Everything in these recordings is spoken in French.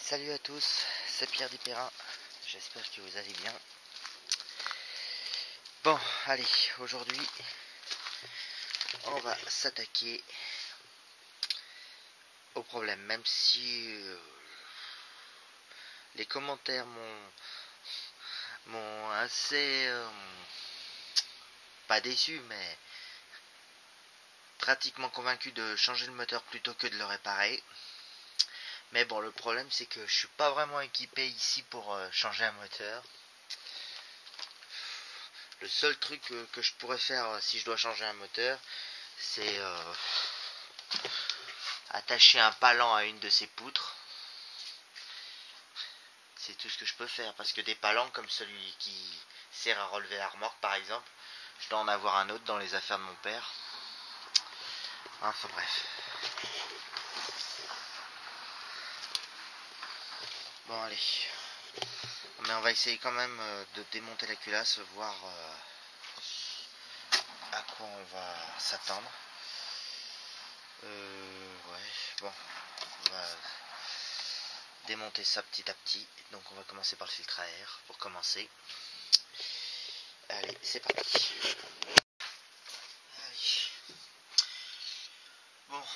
Salut à tous, c'est Pierre Dipérin, j'espère que vous allez bien. Bon, allez, aujourd'hui, on va s'attaquer au problème, même si les commentaires m'ont assez, pas déçu, mais pratiquement convaincu de changer le moteur plutôt que de le réparer. Mais bon, le problème c'est que je suis pas vraiment équipé ici pour changer un moteur. Le seul truc que je pourrais faire si je dois changer un moteur, c'est attacher un palan à une de ces poutres. C'est tout ce que je peux faire, parce que des palans comme celui qui sert à relever la remorque par exemple, je dois en avoir un autre dans les affaires de mon père. Enfin bref. Bon allez. Mais on va essayer quand même de démonter la culasse, voir à quoi on va s'attendre. Ouais, bon, on va démonter ça petit à petit. Donc on va commencer par le filtre à air pour commencer. Allez, c'est parti. Allez. Bon.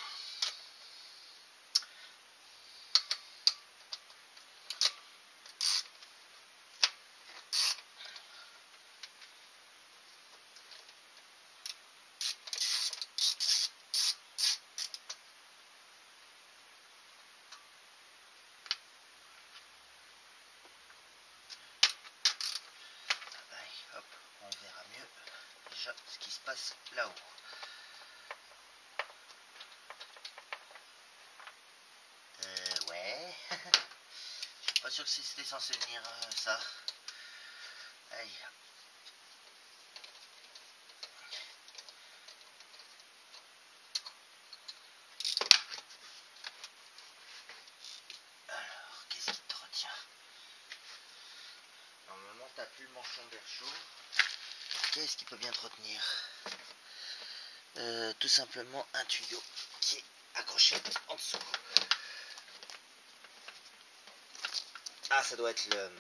Hop, on verra mieux déjà ce qui se passe là-haut. Ouais. Je suis pas sûr que c'était censé venir ça. Aïe. Alors, qu'est-ce qui te retient? Normalement, t'as plus le manchon d'air chaud. Qu'est-ce qui peut bien te retenir? Tout simplement un tuyau qui est accroché en dessous. Ah, ça doit être le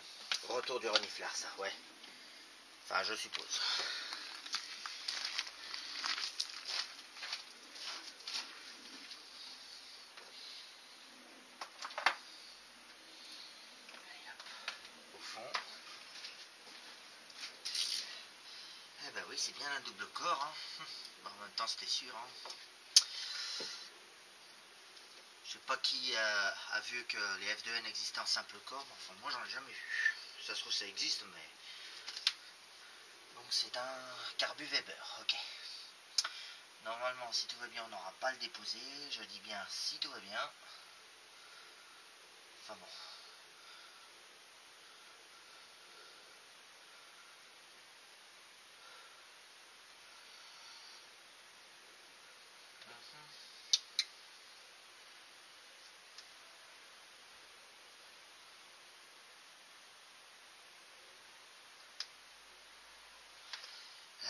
retour du reniflard, ça, ouais. Enfin, je suppose. Au fond. Eh ben oui, c'est bien un double corps, hein. Bon, en même temps, c'était sûr, hein. Je sais pas qui a vu que les F2N existaient en simple corps, mais enfin moi j'en ai jamais vu. Ça se trouve ça existe, mais... Donc c'est un carbu Weber, ok. Normalement si tout va bien on n'aura pas à le déposer, je dis bien si tout va bien. Enfin bon.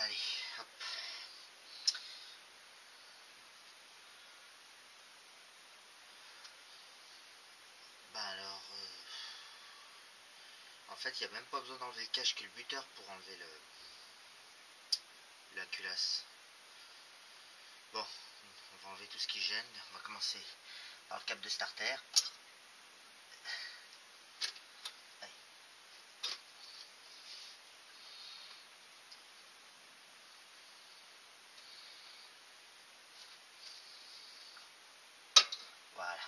Allez, hop. Bah alors... En fait, il n'y a même pas besoin d'enlever le cache culbuteur pour enlever la culasse. Bon, on va enlever tout ce qui gêne. On va commencer par le câble de starter. Voilà.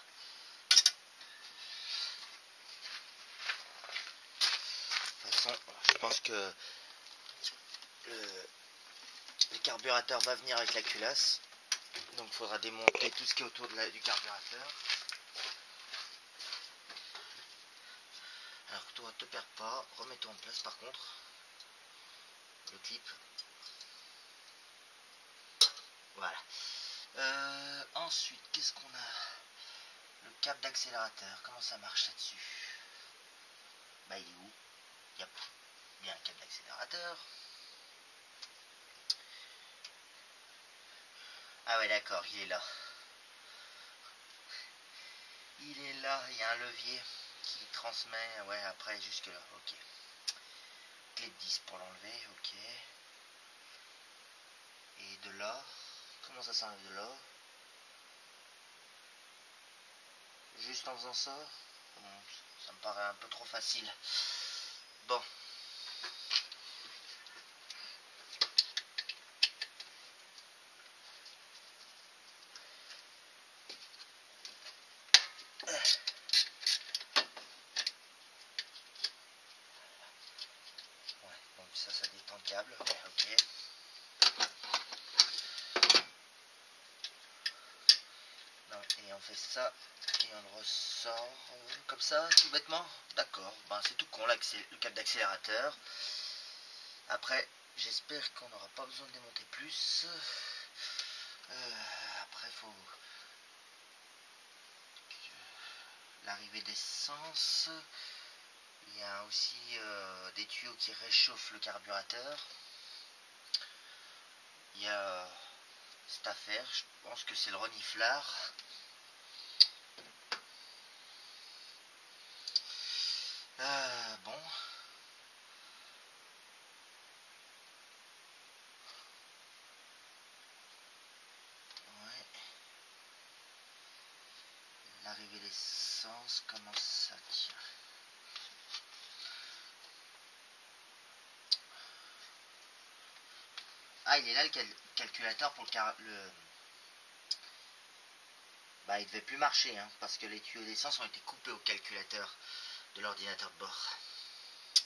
De toute façon, je pense que le carburateur va venir avec la culasse. Donc il faudra démonter tout ce qui est autour du carburateur. Alors que toi, ne te perds pas. Remets-toi en place par contre. Le clip. Voilà. Ensuite, qu'est-ce qu'on a? Le câble d'accélérateur. Comment ça marche là-dessus? Bah il est où? Yep. Bien un câble d'accélérateur. Ah ouais d'accord, il est là. Il est là, il y a un levier qui transmet, ouais, après jusque là, ok. Clé de 10 pour l'enlever, ok. Et de là, comment ça s'enlève de là? Juste en faisant ça? Bon, ça me paraît un peu trop facile. Bon. Ouais, donc ça détend le câble, ouais, ok. Non, et on fait ça, et on le ressort comme ça, tout bêtement. D'accord, ben c'est tout con, le câble d'accélérateur. Après, j'espère qu'on n'aura pas besoin de démonter plus. Après, il faut l'arrivée d'essence. Il y a aussi des tuyaux qui réchauffent le carburateur. Il y a cette affaire, je pense que c'est le reniflard. Bon. Ouais. L'arrivée d'essence, comment ça tient? Ah, il est là le calculateur pour le... Bah, il devait plus marcher, hein, parce que les tuyaux d'essence ont été coupés au calculateur de l'ordinateur de bord. De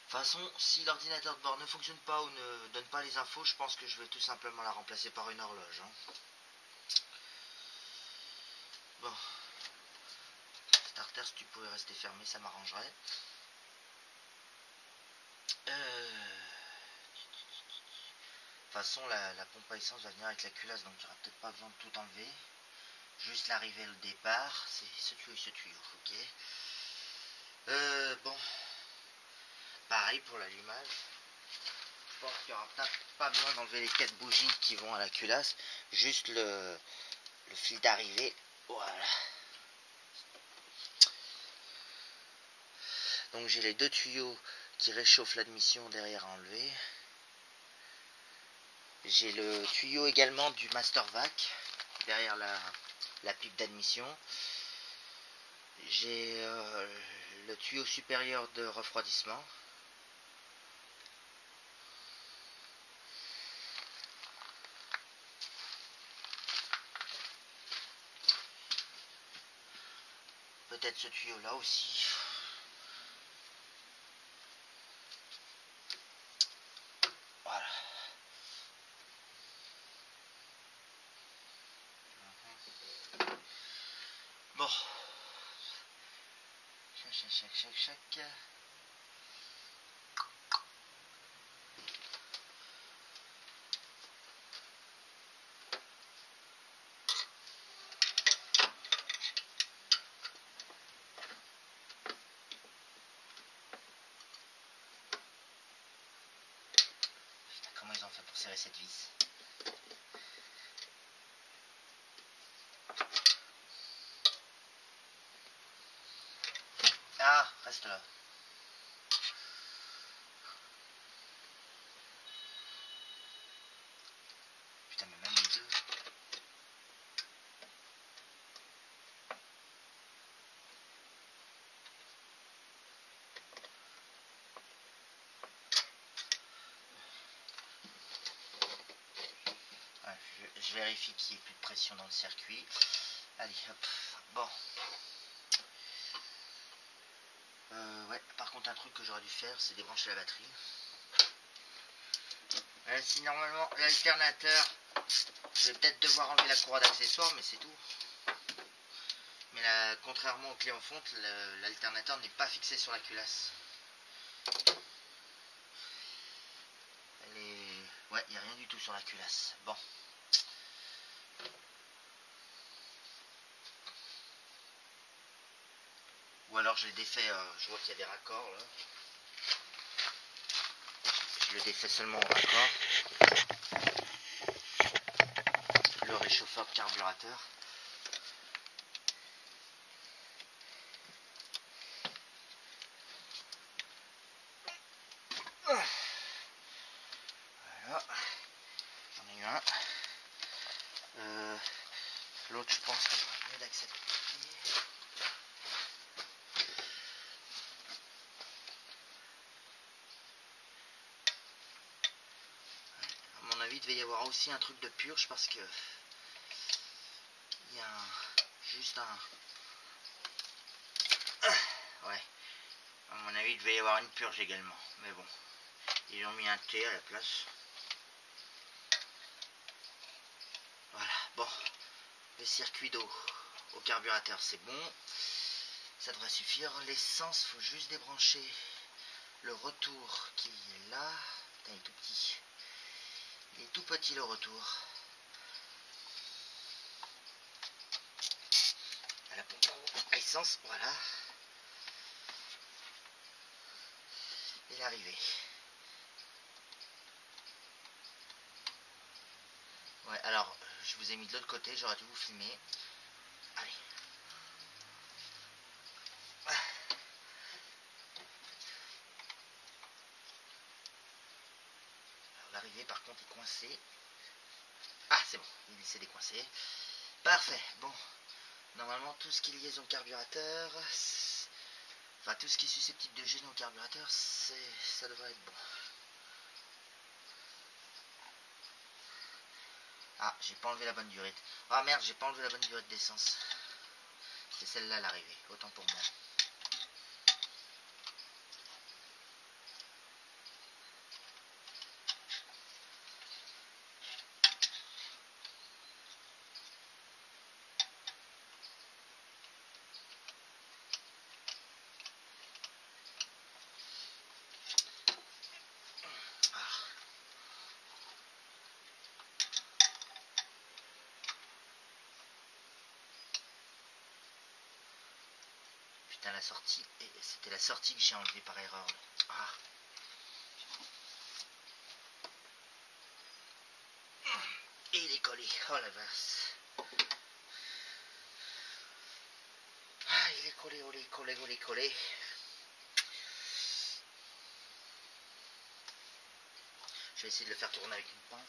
toute façon, si l'ordinateur de bord ne fonctionne pas ou ne donne pas les infos, je pense que je vais tout simplement la remplacer par une horloge. Hein. Bon. Starter, si tu pouvais rester fermé, ça m'arrangerait. De toute façon, la pompe à essence va venir avec la culasse, donc il n'y aura peut-être pas besoin de tout enlever. Juste l'arrivée et le départ, c'est ce tuyau et ce tuyau, ok. Bon. Pareil pour l'allumage. Je pense qu'il n'y aura peut-être pas besoin d'enlever les 4 bougies qui vont à la culasse. Juste le fil d'arrivée. Voilà. Donc j'ai les 2 tuyaux qui réchauffent l'admission derrière à enlever. J'ai le tuyau également du master vac derrière la pipe d'admission. J'ai le tuyau supérieur de refroidissement. Peut-être ce tuyau là aussi. Voilà. Bon. Chac. Comment ils ont fait pour serrer cette vis? Ah, reste là. Putain, mais même les deux. Ouais, je vérifie qu'il n'y ait plus de pression dans le circuit. Allez, hop. Bon. Ouais, par contre, un truc que j'aurais dû faire, c'est débrancher la batterie. Si normalement, l'alternateur, je vais peut-être devoir enlever la courroie d'accessoires, mais c'est tout. Mais là, contrairement aux clés en fonte, l'alternateur n'est pas fixé sur la culasse. Ouais, il n'y a rien du tout sur la culasse. Bon. Ou alors je l'ai défait, je vois qu'il y a des raccords là. Je le défais seulement au raccord. Le réchauffeur de carburateur. l'autre, je pense que j'aurai mieux d'accès de l'autre côté. À mon avis, il devait y avoir aussi un truc de purge parce que il y a juste un... Ouais. À mon avis, il devait y avoir une purge également. Mais bon, ils ont mis un T à la place. Voilà, bon. Le circuit d'eau au carburateur, c'est bon. Ça devrait suffire. L'essence, faut juste débrancher le retour qui est là. Putain, il est tout petit. Il est tout petit le retour. À la pompe à essence, voilà. Et l'arrivée. Ouais, alors, je vous ai mis de l'autre côté, j'aurais dû vous filmer. Allez. Alors, l'arrivée, par contre, est coincée. Ah, c'est bon, il s'est décoincé. Parfait, bon. Normalement, tout ce qui est liaison carburateur, enfin, tout ce qui est susceptible de gêner au carburateur, ça devrait être bon. Ah, j'ai pas enlevé la bonne durée. Ah merde, j'ai pas enlevé la bonne durée d'essence. C'est celle-là l'arrivée, autant pour moi. Putain, la sortie, c'était la sortie que j'ai enlevée par erreur. Ah. Et il est collé, oh la vache. Ah, il est collé, collé. Je vais essayer de le faire tourner avec une pince.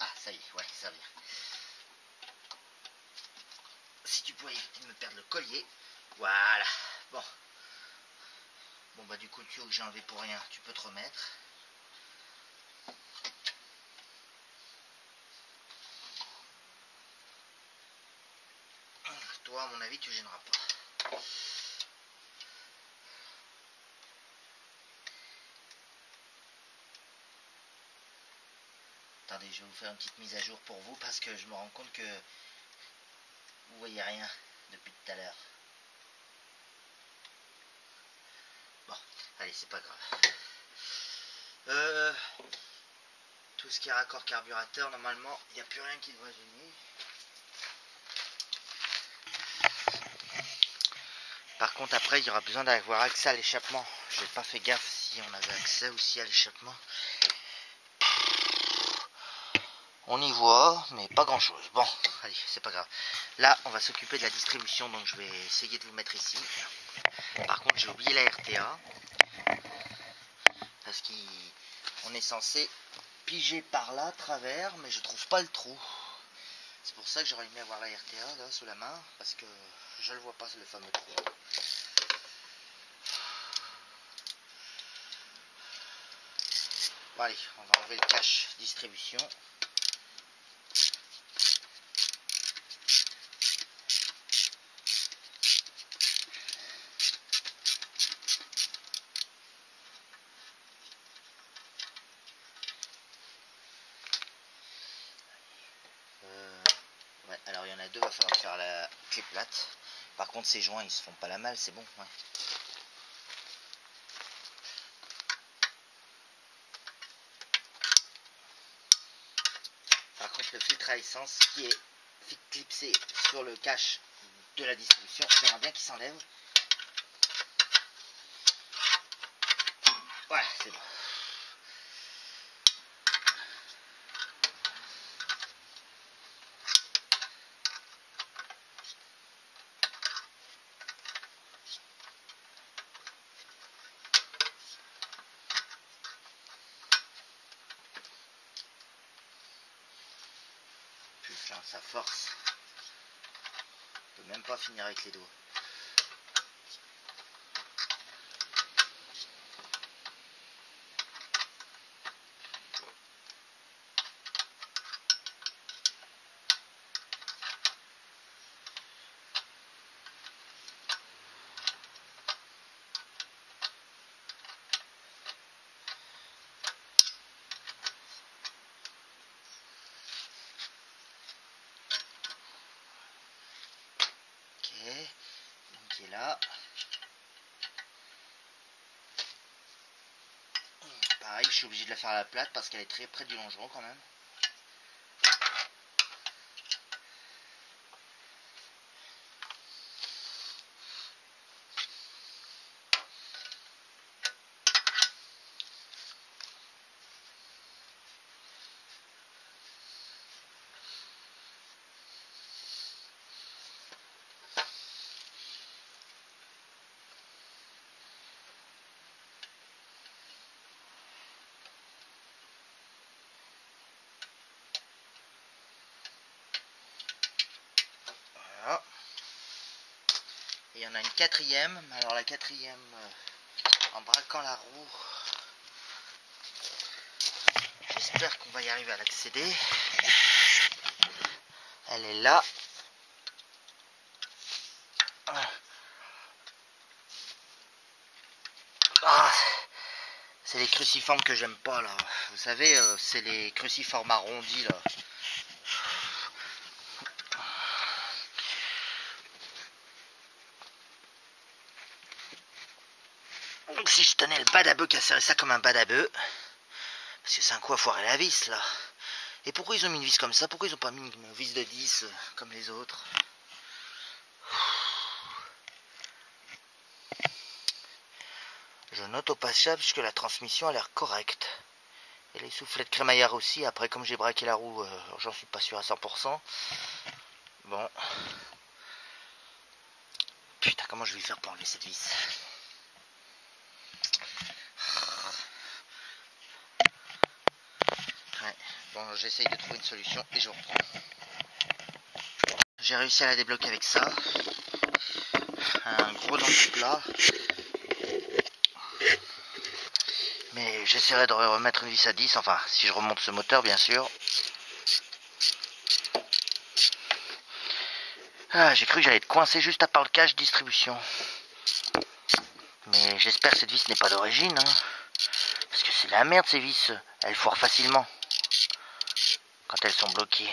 Ah, ça y est, ouais, ça vient. Si tu pouvais éviter de me perdre le collier. Voilà. Bon. Bon, bah du coup, le tuyau que j'ai enlevé pour rien, tu peux te remettre. Toi, à mon avis, tu gêneras pas. Attendez, je vais vous faire une petite mise à jour pour vous parce que je me rends compte que vous voyez rien depuis tout à l'heure. Bon, allez, c'est pas grave. Tout ce qui est raccord carburateur, normalement, il n'y a plus rien qui doit gêner. Par contre, après, il y aura besoin d'avoir accès à l'échappement. Je n'ai pas fait gaffe si on avait accès aussi à l'échappement. On y voit, mais pas grand chose. Bon, allez, c'est pas grave. Là, on va s'occuper de la distribution, donc je vais essayer de vous mettre ici. Par contre, j'ai oublié la RTA. Parce qu'on est censé piger par là, travers, mais je trouve pas le trou. C'est pour ça que j'aurais aimé avoir la RTA là sous la main, parce que je le vois pas, le fameux trou. Bon allez, on va enlever le cache distribution. Ouais, alors il y en a deux, va falloir faire la clé plate. Par contre ces joints ils se font pas la malle, c'est bon. Ouais. Par contre le filtre à essence qui est clipsé sur le cache de la distribution, j'aimerais bien qu'il s'enlève. Voilà, c'est bon. ça force. Je peux même pas finir avec les doigts. Donc il est là. Pareil, je suis obligé de la faire à la plate parce qu'elle est très près du longeron quand même. Voilà. Et il y en a une quatrième, alors la quatrième, en braquant la roue, j'espère qu'on va y arriver à l'accéder. Elle est là. Ah, c'est les cruciformes que j'aime pas là. Vous savez, c'est les cruciformes arrondis là. Donc si je tenais le badabeu qui a serré ça comme un badabeu, parce que c'est un coup à foirer la vis là. Et pourquoi ils ont mis une vis comme ça? Pourquoi ils ont pas mis une vis de 10 comme les autres? Je note au passage que la transmission a l'air correcte. Et les soufflets de crémaillère aussi. Après, comme j'ai braqué la roue, j'en suis pas sûr à 100%. Bon. Putain, comment je vais faire pour enlever cette vis? Ouais. Bon, j'essaye de trouver une solution et je reprends. J'ai réussi à la débloquer avec ça. Un gros dent de plat. Mais j'essaierai de remettre une vis à 10, enfin, si je remonte ce moteur, bien sûr. Ah, j'ai cru que j'allais être coincé juste à part le cache distribution. Mais j'espère que cette vis n'est pas d'origine, hein. Parce que c'est la merde, ces vis. Elles foirent facilement quand elles sont bloquées.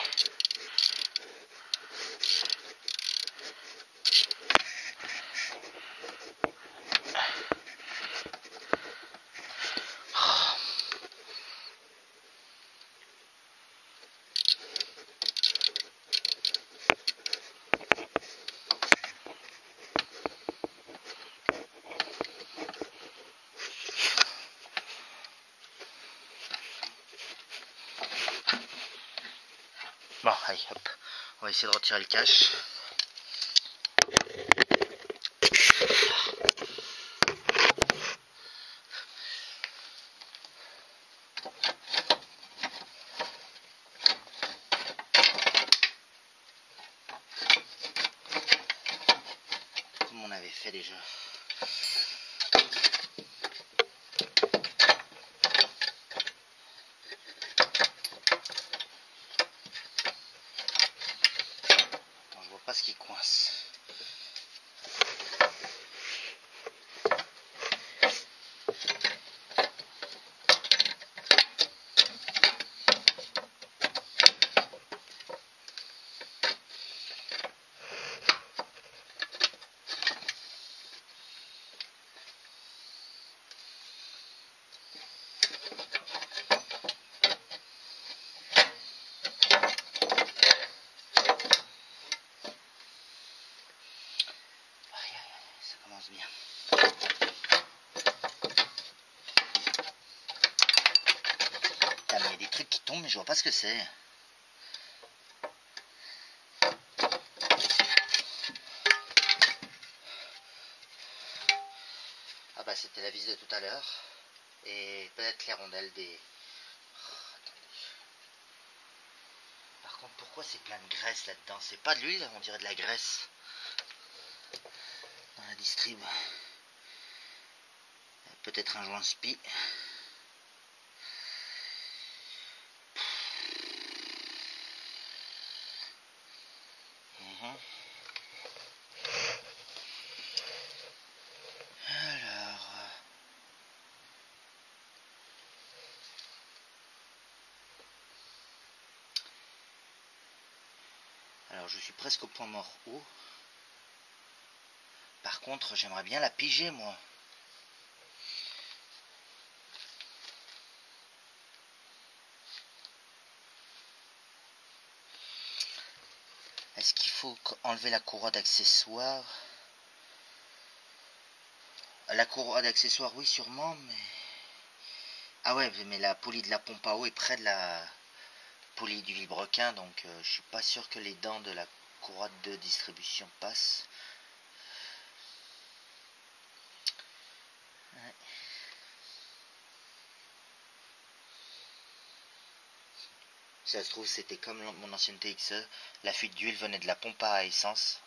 Bon, allez, hop, on va essayer de retirer le cache. Comme on avait fait déjà. Pas ce qui coince. Bien. Ah, mais il y a des trucs qui tombent mais je vois pas ce que c'est. Ah bah c'était la vis de tout à l'heure. Et peut-être les rondelles des... Oh, attendez. Par contre pourquoi pourquoi c'est plein de graisse là-dedans? C'est pas de l'huile, on dirait de la graisse. Dans la distrib. Peut-être un joint spi. Alors je suis presque au point mort haut. Par contre, j'aimerais bien la piger, moi. Est-ce qu'il faut enlever la courroie d'accessoires? La courroie d'accessoires, oui, sûrement, mais... Ah ouais, mais la poulie de la pompe à eau est près de la poulie du vilebrequin, donc je suis pas sûr que les dents de la courroie de distribution passent. Ouais. Si ça se trouve, c'était comme mon ancienne TXE, la fuite d'huile venait de la pompe à essence.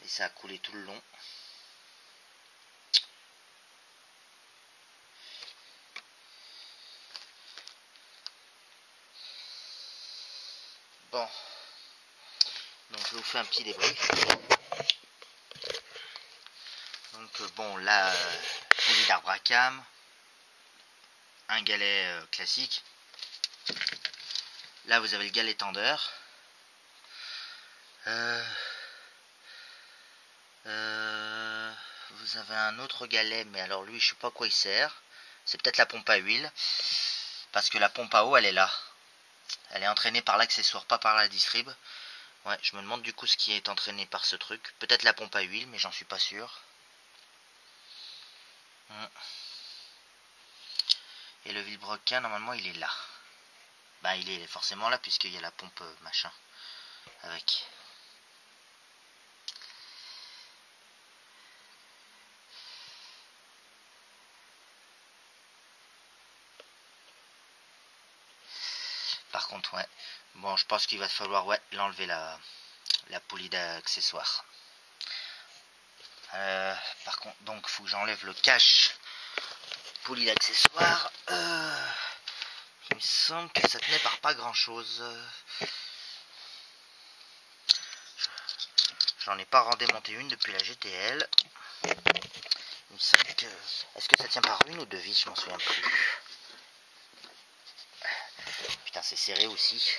Et ça a coulé tout le long. Bon. Donc je vous fais un petit débrief. Donc bon, là, poulie d'arbre à cam. Un galet classique. Là, vous avez le galet tendeur. Vous avez un autre galet, mais alors lui, je sais pas à quoi il sert. C'est peut-être la pompe à huile. Parce que la pompe à eau, elle est là. Elle est entraînée par l'accessoire, pas par la distrib. Ouais, je me demande du coup ce qui est entraîné par ce truc. Peut-être la pompe à huile, mais j'en suis pas sûr. Et le vilebrequin, normalement, il est là. Bah, il est forcément là, puisqu'il y a la pompe machin. Avec. Par contre, ouais. Bon, je pense qu'il va falloir, ouais, l'enlever la poulie d'accessoires. Par contre, donc, faut que j'enlève le cache poulie d'accessoires. Il me semble que ça tenait par pas grand chose. J'en ai pas redémonté une depuis la GTL. Il me semble que... Est-ce que ça tient par une ou deux vis? Je m'en souviens plus. Putain, c'est serré aussi.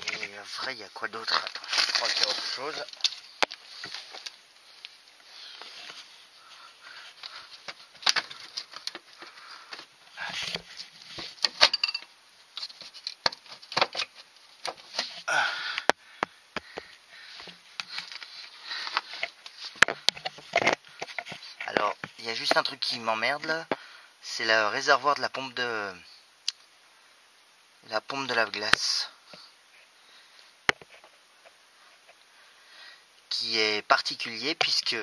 Et vrai, il y a quoi d'autre? Attends, je crois qu'il y a autre chose. Alors, il y a juste un truc qui m'emmerde là, c'est le réservoir de la pompe de lave-glace, qui est particulier puisque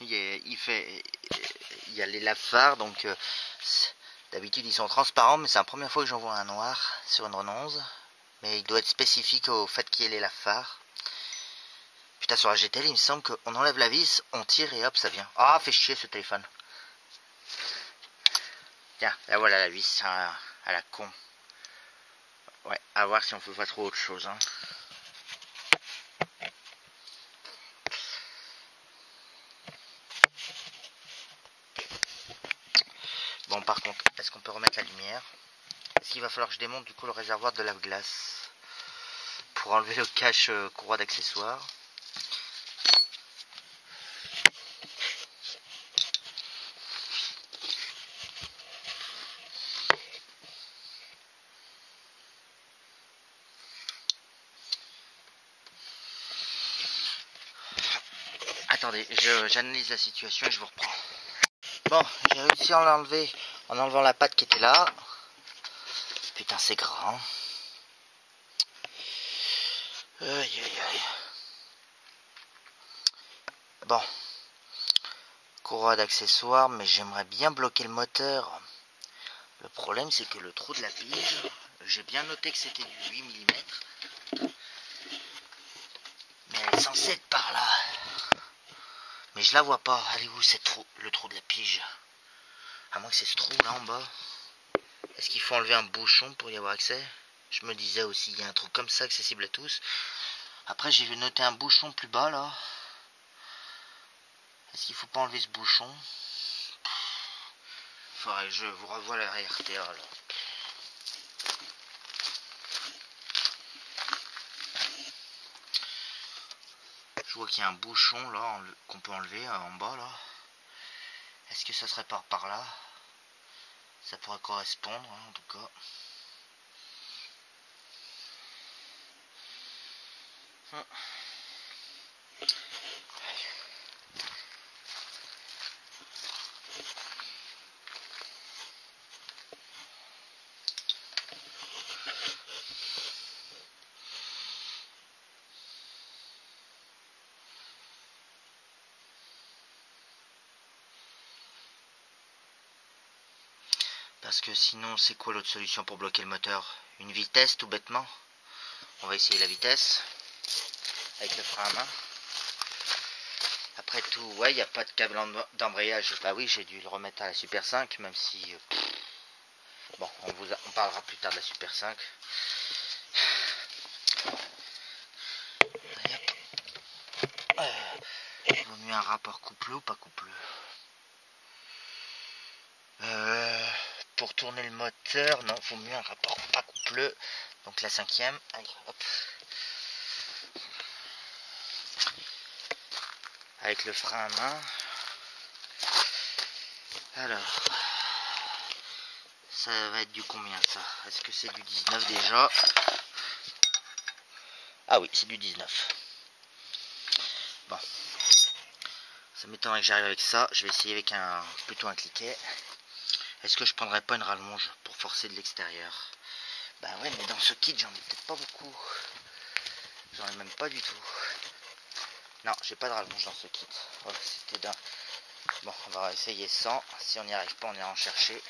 il y a les lave-phares, donc d'habitude ils sont transparents, mais c'est la première fois que j'en vois un noir sur une Renault 11, mais il doit être spécifique au fait qu'il y ait les lave-phares. Putain, sur la GTL, il me semble qu'on enlève la vis, on tire et hop, ça vient. Ah, fait chier ce téléphone. Tiens, là voilà la vis à la con. Ouais, à voir si on peut pas trouver autre chose. Hein. Bon, par contre, est-ce qu'on peut remettre la lumière? Est-ce qu'il va falloir que je démonte du coup le réservoir de lave-glace pour enlever le cache courroie d'accessoires? Attendez, j'analyse la situation et je vous reprends. Bon, j'ai réussi à l'enlever En enlevant la patte qui était là. Putain, c'est gras. Hein. Aïe aïe aïe. Bon. Courroie d'accessoires, mais j'aimerais bien bloquer le moteur. Le problème, c'est que le trou de la pige, j'ai bien noté que c'était du 8 mm. Mais elle est censée être par là. Mais je la vois pas. Elle est où cette trou, le trou de la pige? À moins que c'est ce trou là en bas. Est-ce qu'il faut enlever un bouchon pour y avoir accès? Je me disais aussi, il y a un trou comme ça accessible à tous. Après, j'ai noté un bouchon plus bas là. Est-ce qu'il faut pas enlever ce bouchon? Faudrait que je vous revoie la RTA là. Je vois qu'il y a un bouchon là qu'on peut enlever en bas là. Est-ce que ça serait par là? Ça pourrait correspondre hein, en tout cas. Parce que sinon, c'est quoi l'autre solution pour bloquer le moteur? Une vitesse tout bêtement? On va essayer la vitesse avec le frein à main. Après tout, ouais, il n'y a pas de câble d'embrayage. Bah oui, j'ai dû le remettre à la Super 5, même si... bon, on parlera plus tard de la Super 5. Il vaut mieux un rapport coupleux ou pas coupleux? Pour tourner le moteur, non, il vaut mieux un rapport pas coupleux. Donc la 5e, allez, hop. Avec le frein à main. Alors, ça va être du combien ça? Est-ce que c'est du 19 déjà? Ah oui, c'est du 19. Bon. Ça m'étonnerait que j'arrive avec ça. Je vais essayer avec plutôt un cliquet. Est-ce que je prendrais pas une rallonge pour forcer de l'extérieur? Bah ouais, mais dans ce kit, j'en ai peut-être pas beaucoup. J'en ai même pas du tout. Non, j'ai pas de rallonge dans ce kit. Voilà, c'était d'un... Bon, on va essayer sans. Si on n'y arrive pas, on ira en chercher.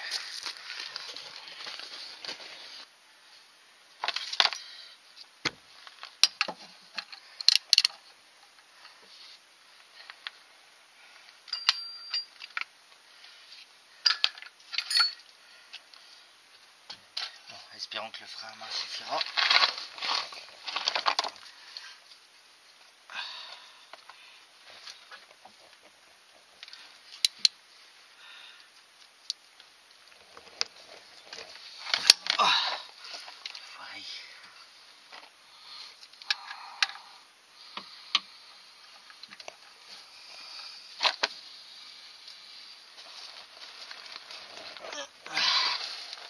Bon, espérons que le frein à main suffira.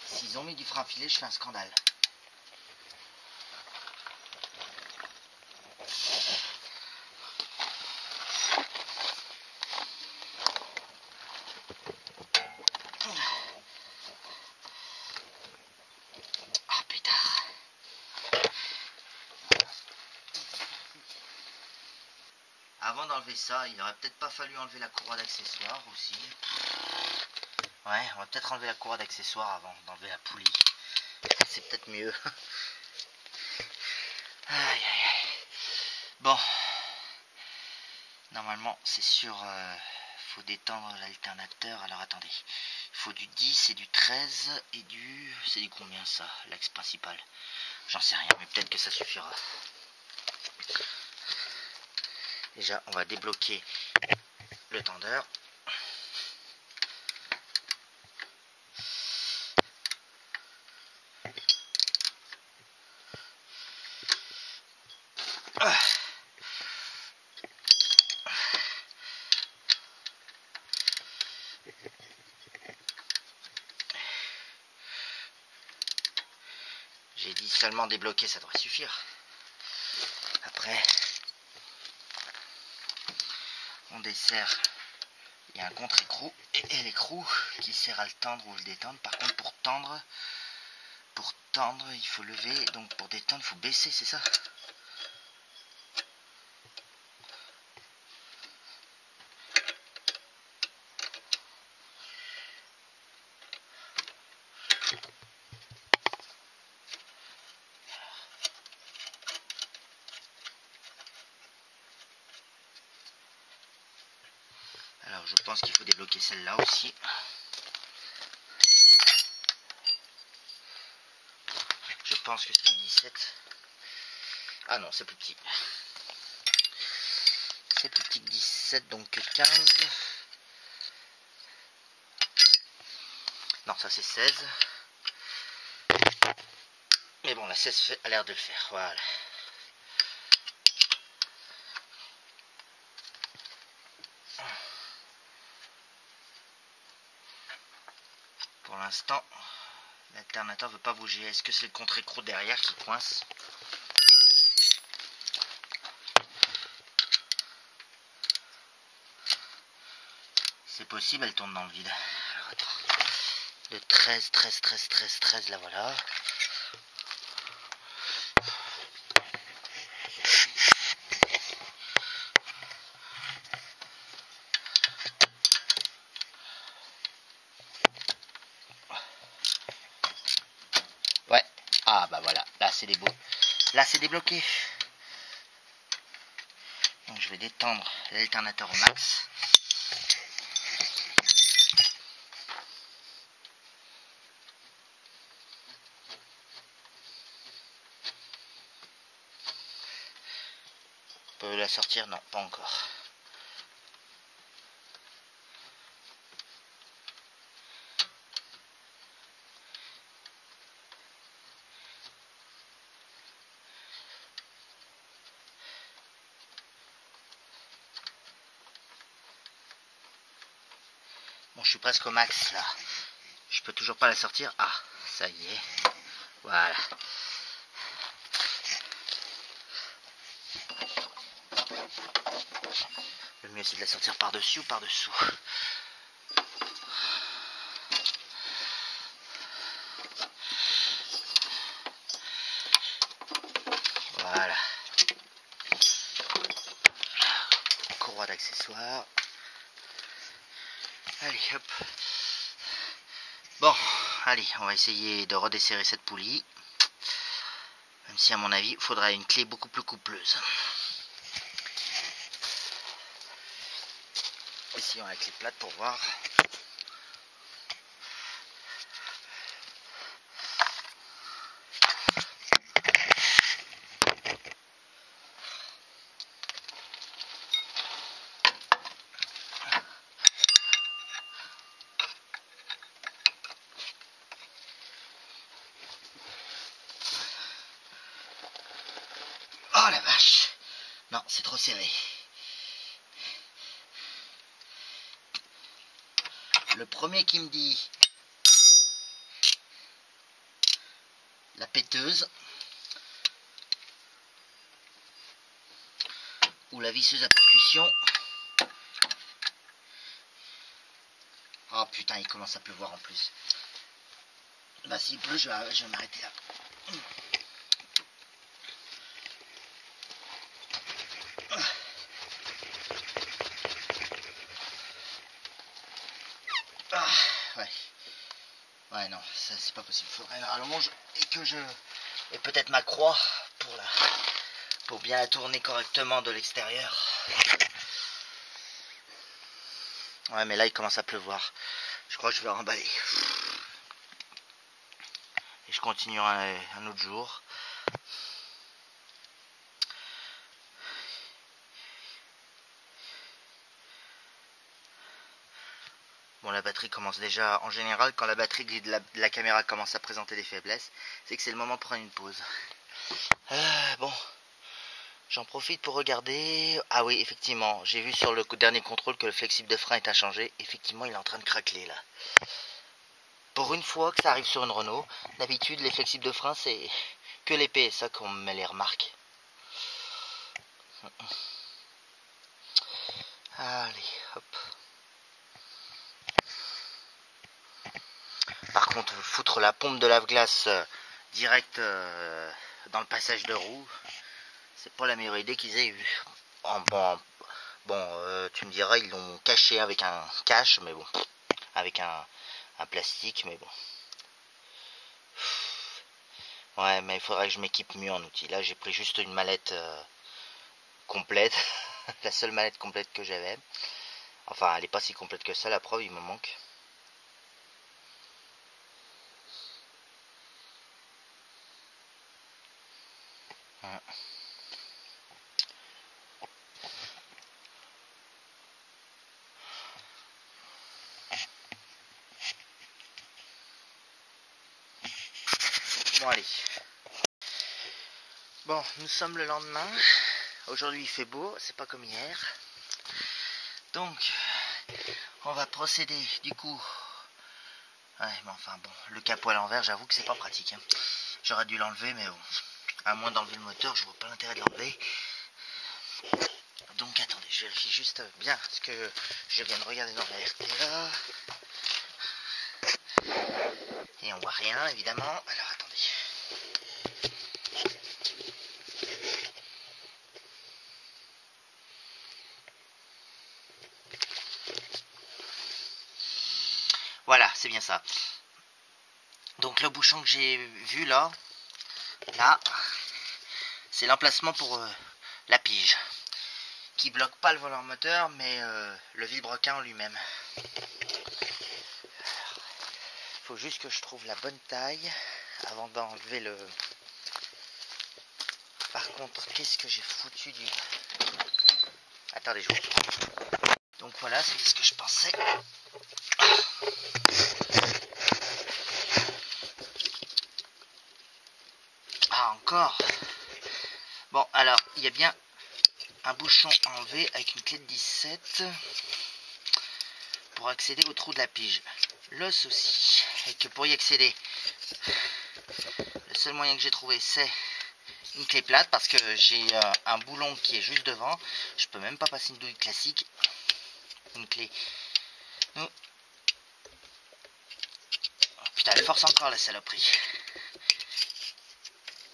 S'ils ont mis du frein filé, je fais un scandale. Ah pétard. Avant d'enlever ça, il aurait peut-être pas fallu enlever la courroie d'accessoires aussi. Ouais, on va peut-être enlever la courroie d'accessoires avant d'enlever la poulie. C'est peut-être mieux. Aïe aïe aïe. Bon. Normalement, c'est sûr, faut détendre l'alternateur. Alors attendez. Il faut du 10 et du 13 et du... C'est du combien ça, l'axe principal? J'en sais rien, mais peut-être que ça suffira. Déjà, on va débloquer le tendeur. J'ai dit seulement débloquer, ça devrait suffire. Après, on desserre il y a un contre-écrou et l'écrou qui sert à le tendre ou le détendre. Par contre, pour tendre, il faut lever, donc pour détendre, il faut baisser, c'est ça? Alors je pense qu'il faut débloquer celle-là aussi. Je pense que c'est une 17. Ah non, c'est plus petit. C'est plus petit que 17, donc 15. Non, ça c'est 16. Mais bon, la 16 a l'air de le faire, voilà. Pour l'instant, l'alternateur ne veut pas bouger. Est-ce que c'est le contre-écrou derrière qui coince? C'est possible, elle tourne dans le vide. Alors attends. Le 13, 13, 13, 13, 13, là voilà. Ouais. Ah bah voilà, là c'est là c'est débloqué. Donc je vais détendre l'alternateur au max. On peut la sortir? Non, pas encore. Bon, je suis presque au max là. Je peux toujours pas la sortir. Ah, ça y est. Voilà. Le mieux c'est de la sortir par-dessus ou par-dessous. Voilà. Courroie d'accessoires. Allez, hop. Bon, allez, on va essayer de redesserrer cette poulie. Même si à mon avis, il faudra une clé beaucoup plus coupleuse. Essayons la clé plate pour voir. Oh la vache! Non, c'est trop serré. Le premier qui me dit la péteuse ou la visseuse à percussion. Oh putain, il commence à pleuvoir en plus. Bah s'il pleut, je vais m'arrêter là. Ah, ouais. Ouais, non, ça c'est pas possible. Il faudrait une rallonge et peut-être ma croix pour bien la tourner correctement de l'extérieur. Ouais, mais là il commence à pleuvoir. Je crois que je vais remballer. Et je continuerai un autre jour. Bon, la batterie commence déjà, en général, quand la batterie de la caméra commence à présenter des faiblesses, c'est que c'est le moment de prendre une pause. Bon, j'en profite pour regarder. Ah oui, effectivement, j'ai vu sur le dernier contrôle que le flexible de frein est inchangé. Effectivement, il est en train de craqueler là. Pour une fois que ça arrive sur une Renault, d'habitude, les flexibles de frein, c'est que les PSA qu'on met les remarques. Allez, hop. foutre la pompe de lave-glace direct dans le passage de roue, c'est pas la meilleure idée qu'ils aient eue. Bon, tu me diras, ils l'ont caché avec un cache, mais bon, avec un plastique, mais bon. Ouais, mais il faudrait que je m'équipe mieux en outils. Là, j'ai pris juste une mallette complète, la seule mallette complète que j'avais. Enfin, elle est pas si complète que ça, la preuve, il me manque. Bon, allez. Bon, nous sommes le lendemain. Aujourd'hui, il fait beau, c'est pas comme hier. Donc, on va procéder, du coup. Ouais, mais enfin, bon, le capot à l'envers, j'avoue que c'est pas pratique. Hein. J'aurais dû l'enlever, mais bon. À moins d'enlever le moteur, je vois pas l'intérêt de l'enlever. Donc, attendez, je vérifie juste bien ce que je viens de regarder dans la RTA. Et on voit rien, évidemment. Alors, attendez. Voilà, c'est bien ça. Donc le bouchon que j'ai vu là, c'est l'emplacement pour la pige, qui bloque pas le volant moteur, mais le vilebrequin en lui-même. Faut juste que je trouve la bonne taille avant d'enlever le... Par contre, qu'est-ce que j'ai foutu du... Attendez, je vous reprends. Donc voilà, c'est ce que je pensais. Ah, encore. Bon, alors, il y a bien un bouchon en V avec une clé de 17 pour accéder au trou de la pige. L'os aussi. Et que pour y accéder, le seul moyen que j'ai trouvé, c'est une clé plate, parce que j'ai un boulon qui est juste devant. Je peux même pas passer une douille classique. Une clé. Oh, putain, elle force encore, la saloperie.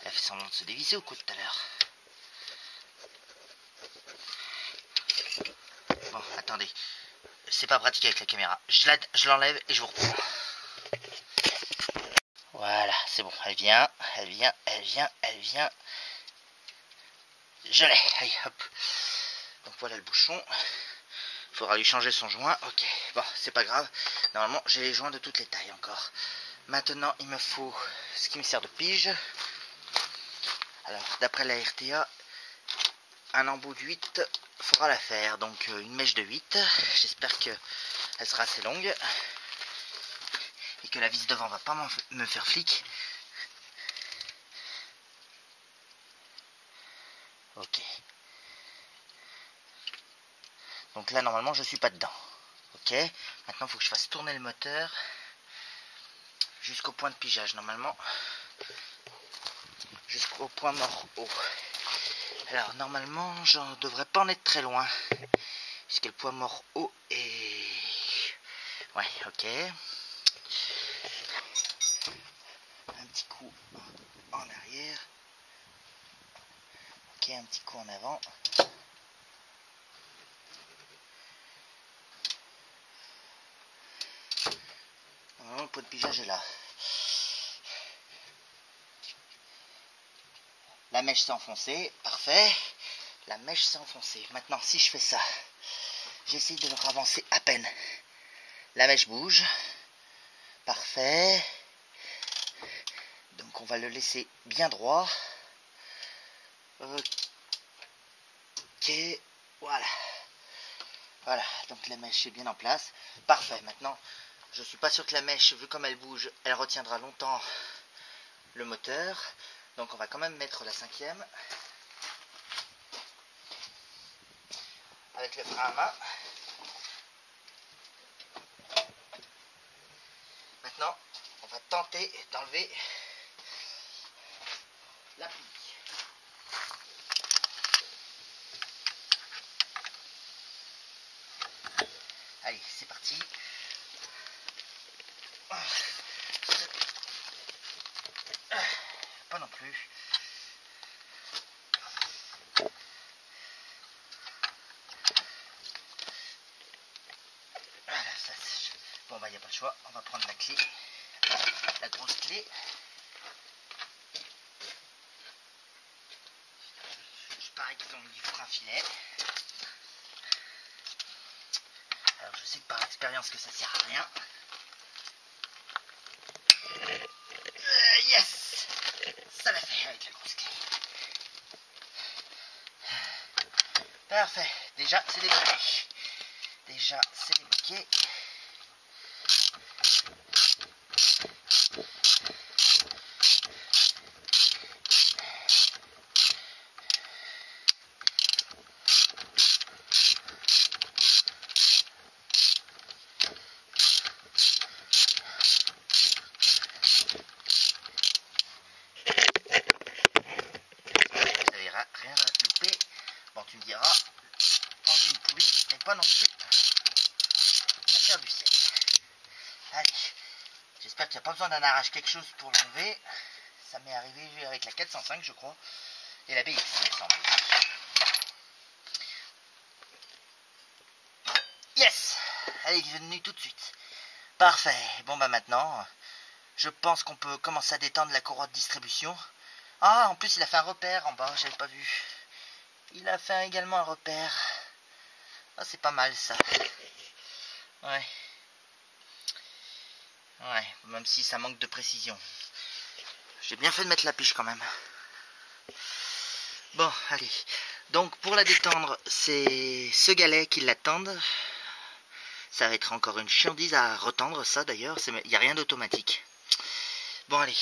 Elle a fait semblant de se dévisser au coup de tout à l'heure. Bon, attendez. C'est pas pratique avec la caméra. Je l'enlève et je vous reprends. Voilà, c'est bon. Elle vient. Je l'ai. Allez, hop. Donc voilà le bouchon. Il faudra lui changer son joint. Ok, bon, c'est pas grave. Normalement, j'ai les joints de toutes les tailles encore. Maintenant, il me faut ce qui me sert de pige. Alors, d'après la RTA, un embout de 8 fera l'affaire. Donc, une mèche de 8. J'espère qu'elle sera assez longue. Et que la vis devant va pas me faire flic. Ok. Donc là, normalement, je suis pas dedans. Ok. Maintenant, il faut que je fasse tourner le moteur jusqu'au point de pigeage. Normalement, jusqu'au point mort haut. Alors, normalement, j'en devrais pas en être très loin. Puisque le point mort haut est... Ouais, ok. Un petit coup en arrière. Ok, un petit coup en avant. Normalement, le point de pigeage est là. La mèche s'est enfoncée, parfait. La mèche s'est enfoncée. Maintenant, si je fais ça, j'essaye de le ravancer à peine. La mèche bouge. Parfait. Donc, on va le laisser bien droit. Ok. Voilà. Voilà. Donc, la mèche est bien en place. Parfait. Maintenant, je suis pas sûr que la mèche, vu comme elle bouge, elle retiendra longtemps le moteur. Donc, on va quand même mettre la 5e. Avec le frein à main. Maintenant, on va tenter d'enlever la plie. Allez, c'est parti. bah il n'y a pas le choix, on va prendre la clé, la grosse clé. Je parie qu'ils ont mis un filet. Alors je sais que par expérience que ça sert à rien. Yes, ça l'a fait avec la grosse clé. Parfait, déjà c'est débloqué. Déjà c'est débloqué. Rien à louper. Bon, tu me diras, enlever une poulie n'est pas non plus à faire du ciel. Allez, j'espère qu'il n'y a pas besoin d'un arrache quelque chose pour l'enlever. Ça m'est arrivé avec la 405, je crois, et la BX, il me semble. Yes, elle est venue tout de suite. Parfait. Bon, bah maintenant, je pense qu'on peut commencer à détendre la courroie de distribution. Ah, en plus, il a fait un repère en bas, j'avais pas vu. Il a fait également un repère. Ah, c'est pas mal, ça. Ouais. Ouais, même si ça manque de précision. J'ai bien fait de mettre la piche, quand même. Bon, allez. Donc, pour la détendre, c'est ce galet qui l'attendent. Ça va être encore une chiandise à retendre, ça, d'ailleurs. Il n'y a rien d'automatique. Bon, allez.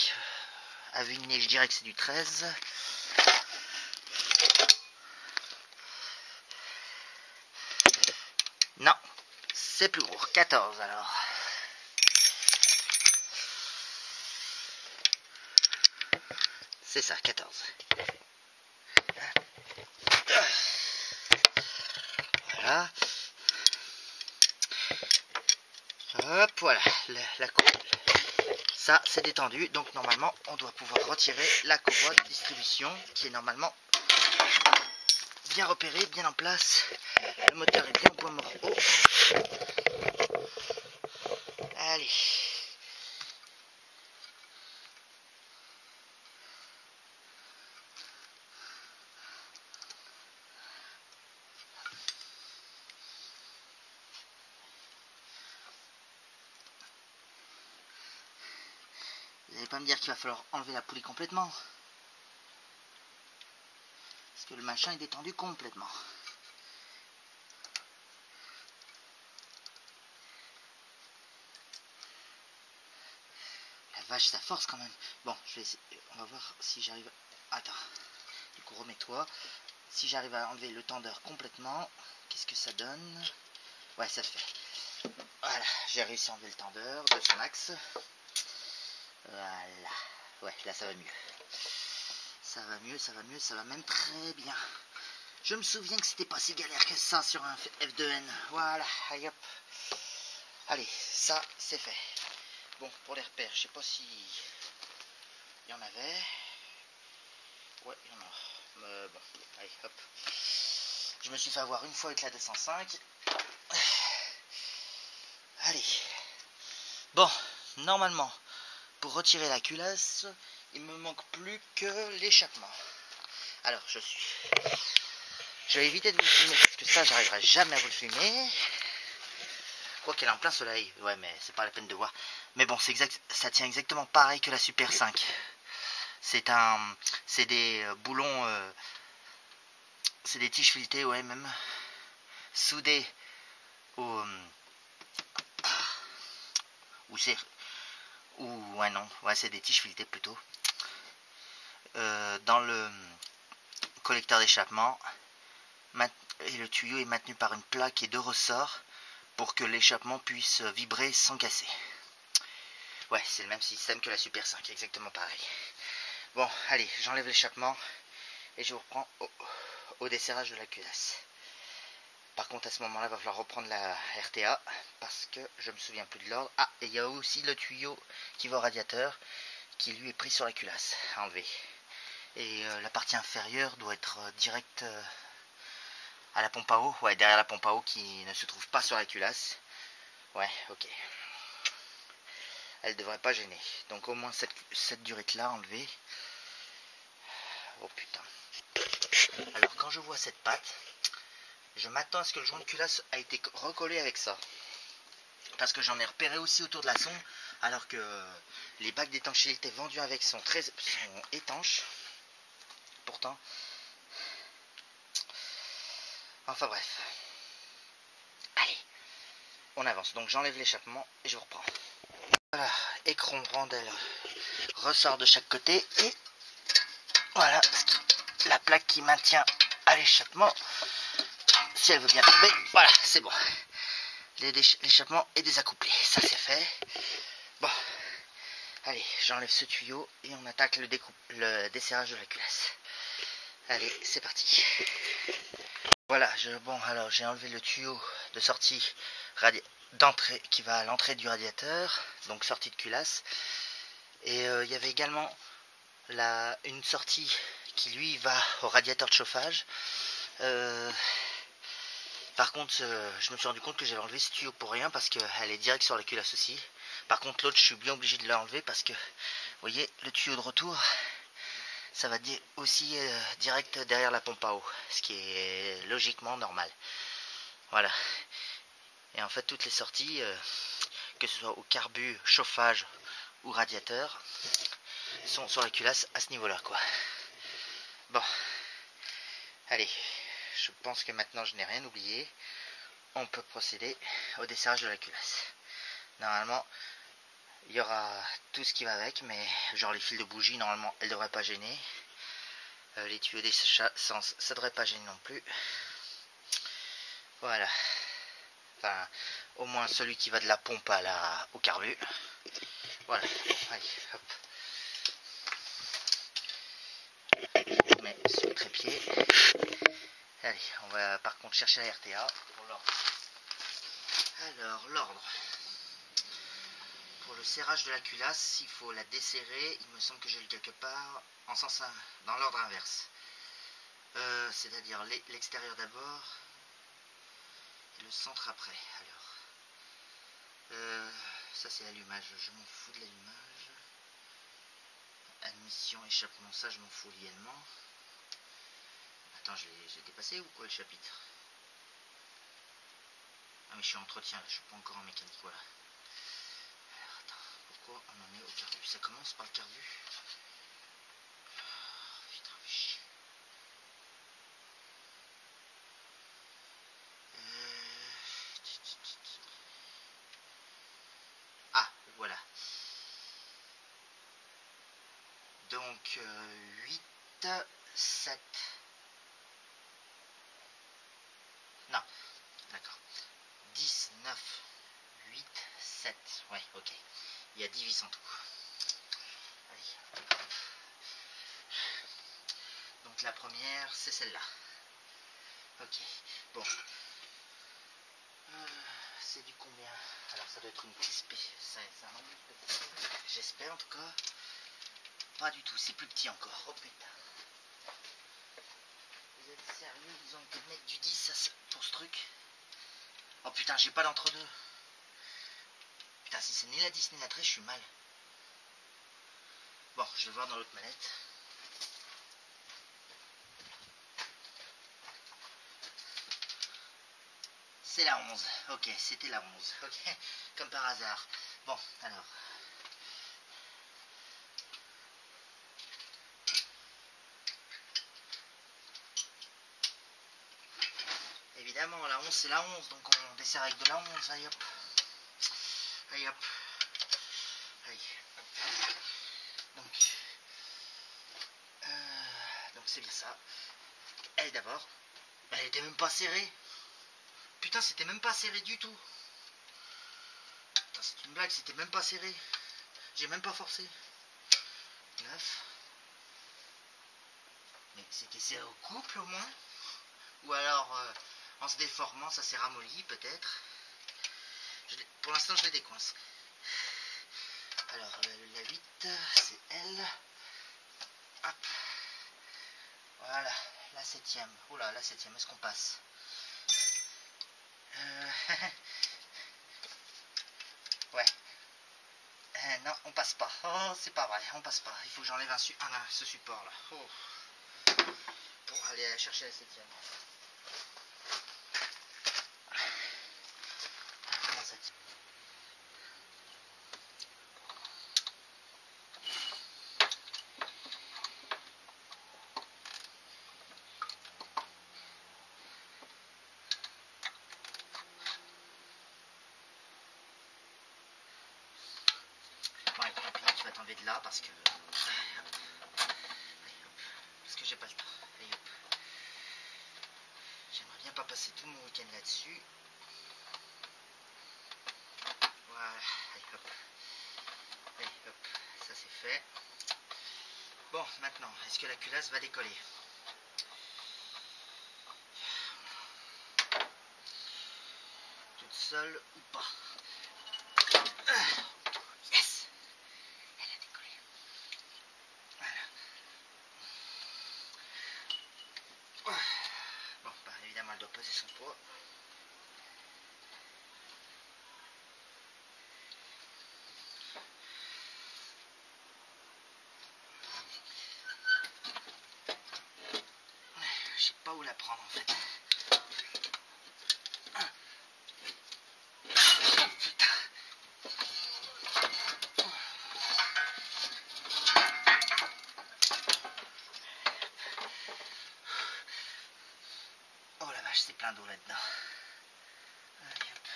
À vue de nez, je dirais que c'est du 13. Non, c'est plus gros. 14 alors. C'est ça, 14. Voilà. Hop, voilà, la courroie. Ça, c'est détendu. Donc, normalement, on doit pouvoir retirer la courroie de distribution qui est normalement bien repérée, bien en place. Le moteur est bien au point mort haut. Allez. Vous n'allez pas me dire qu'il va falloir enlever la poulie complètement. Parce que le machin est détendu complètement. La vache, ça force quand même. Bon, je vais essayer. On va voir si j'arrive... Attends. Du coup, remets-toi. Si j'arrive à enlever le tendeur complètement, qu'est-ce que ça donne? Ouais, ça le fait. Voilà, j'ai réussi à enlever le tendeur de son axe. Voilà. Ouais, là ça va mieux. Ça va mieux, ça va mieux, ça va même très bien. Je me souviens que c'était pas si galère que ça sur un F2N. Voilà, allez hop. Allez, ça c'est fait. Bon, pour les repères, je sais pas si il y en avait. Ouais, il y en a. Mais bon, allez hop. Je me suis fait avoir une fois avec la 205. Allez. Bon, normalement, pour retirer la culasse, il me manque plus que l'échappement. Alors, je vais éviter de vous le filmer, parce que ça, j'arriverai jamais à vous le filmer. Quoi qu'elle est en plein soleil. Ouais, mais c'est pas la peine de voir. Mais bon, ça tient exactement pareil que la Super 5. C'est des boulons, c'est des tiges filetées, ouais, même soudées au, ouais, non, ouais, c'est des tiges filetées plutôt. Dans le collecteur d'échappement, et le tuyau est maintenu par une plaque et 2 ressorts pour que l'échappement puisse vibrer sans casser. Ouais, c'est le même système que la Super 5, exactement pareil. Bon, allez, j'enlève l'échappement et je vous reprends au desserrage de la culasse. Par contre, à ce moment-là, il va falloir reprendre la RTA parce que je me souviens plus de l'ordre. Ah, et il y a aussi le tuyau qui va au radiateur qui lui est pris sur la culasse à enlever. Et la partie inférieure doit être directe à la pompe à eau. Ouais, derrière la pompe à eau qui ne se trouve pas sur la culasse. Ouais, ok. elle devrait pas gêner. Donc au moins cette durite là enlevée. Oh putain. Alors quand je vois cette patte, je m'attends à ce que le joint de culasse a été recollé avec ça. Parce que j'en ai repéré aussi autour de la sonde, alors que les bacs d'étanchéité vendus avec sont étanches. Pourtant. Enfin bref. Allez, on avance. Donc j'enlève l'échappement et je vous reprends. Voilà, écran rondelle ressort de chaque côté et voilà la plaque qui maintient à l'échappement. Si elle veut bien tomber, voilà, c'est bon. L'échappement est désaccouplé, ça c'est fait. Bon, allez, j'enlève ce tuyau et on attaque le desserrage de la culasse. Allez, c'est parti. Voilà, alors j'ai enlevé le tuyau de sortie d'entrée qui va à l'entrée du radiateur, donc sortie de culasse. Et il y avait également une sortie qui lui va au radiateur de chauffage. Par contre, je me suis rendu compte que j'avais enlevé ce tuyau pour rien parce qu'elle est direct sur la culasse aussi. Par contre, l'autre, je suis bien obligé de l'enlever parce que, vous voyez, le tuyau de retour, ça va aussi direct derrière la pompe à eau, ce qui est logiquement normal. Voilà. Et en fait, toutes les sorties, que ce soit au carbu, chauffage ou radiateur, sont sur la culasse à ce niveau-là, quoi. Bon. Allez. Je pense que maintenant je n'ai rien oublié. On peut procéder au desserrage de la culasse. Normalement, il y aura tout ce qui va avec, mais genre les fils de bougie, normalement, elles ne devraient pas gêner. Les tuyaux d'essence, ça ne devrait pas gêner non plus. Voilà. Enfin, au moins celui qui va de la pompe au carbu. Voilà. Bon, allez, hop. Je mets sur le trépied. Allez, on va par contre chercher la RTA pour l'ordre. Alors, l'ordre. Pour le serrage de la culasse, il faut la desserrer. Il me semble que j'ai lu quelque part dans l'ordre inverse. C'est-à-dire l'extérieur d'abord et le centre après. Alors, ça c'est l'allumage. Je m'en fous de l'allumage. Admission, échappement, ça je m'en fous également. Attends, j'ai dépassé ou quoi le chapitre? Ah mais je suis en entretien, là, je suis pas encore en mécanique, voilà. Alors attends, pourquoi on en est au carbu? Ça commence par le carbu. Oh, putain, fais chier. Ah, voilà. Donc 8, 7. Non, d'accord. 10, 9, 8, 7. Ouais, ok. Il y a 10 vis en tout. Allez. Donc la première, c'est celle-là. Ok. Bon. C'est du combien? Alors ça doit être une crispée. J'espère en tout cas. Pas du tout, c'est plus petit encore. Oh putain. Vous êtes sérieux? Ils ont été mettre du 10 pour ce truc? Oh putain, j'ai pas d'entre-deux. Putain, si c'est ni la 10 ni la 13, je suis mal. Bon, je vais voir dans l'autre manette. C'est la 11. Ok, c'était la 11. Ok, comme par hasard. Bon, alors. Évidemment, la 11 c'est la 11, donc on dessert avec de la 11. Allez hop. Allez hop. Allez. Donc c'est bien ça. Elle d'abord. Elle était même pas serrée. Putain, c'était même pas serré du tout. Putain, c'est une blague, c'était même pas serré. J'ai même pas forcé. 9. Mais c'était serré au couple au moins. Ou alors, en se déformant, ça s'est ramolli peut-être. Pour l'instant, je les décoince. Alors, la 8, c'est elle. Hop. Voilà, la 7ème. Oula, la 7ème, est-ce qu'on passe? Ouais. on passe pas. Oh, c'est pas vrai, on passe pas. Il faut que j'enlève ce support là. Oh. Pour aller chercher la 7e. Comment ça tient? Ouais, tant pis, tu vas t'enlever de là parce que j'ai pas le temps. Allez, hop. J'aimerais bien pas passer tout mon week-end là-dessus. Voilà, allez hop. Allez hop, ça c'est fait. Bon, maintenant, est-ce que la culasse va décoller? Toute seule ou pas? Yes! Elle a décollé. Voilà. Bon, bah évidemment, elle doit peser son poids. Je sais pas où la prendre en fait. Oh la vache, c'est plein d'eau là-dedans. Allez, hop.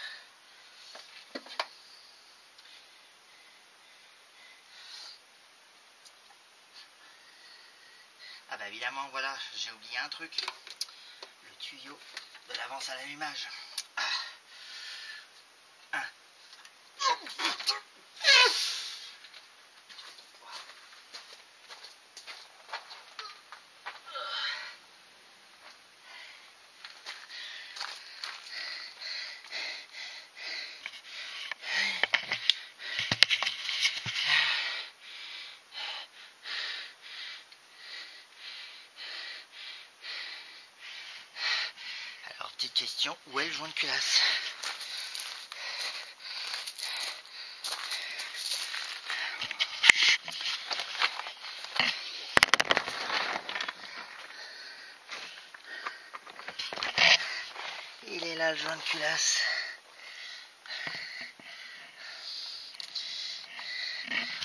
Ah bah évidemment, voilà, j'ai oublié un truc. Le tuyau de l'avance à l'allumage. Alors, petite question, où est le joint de culasse? Il est là, le joint de culasse.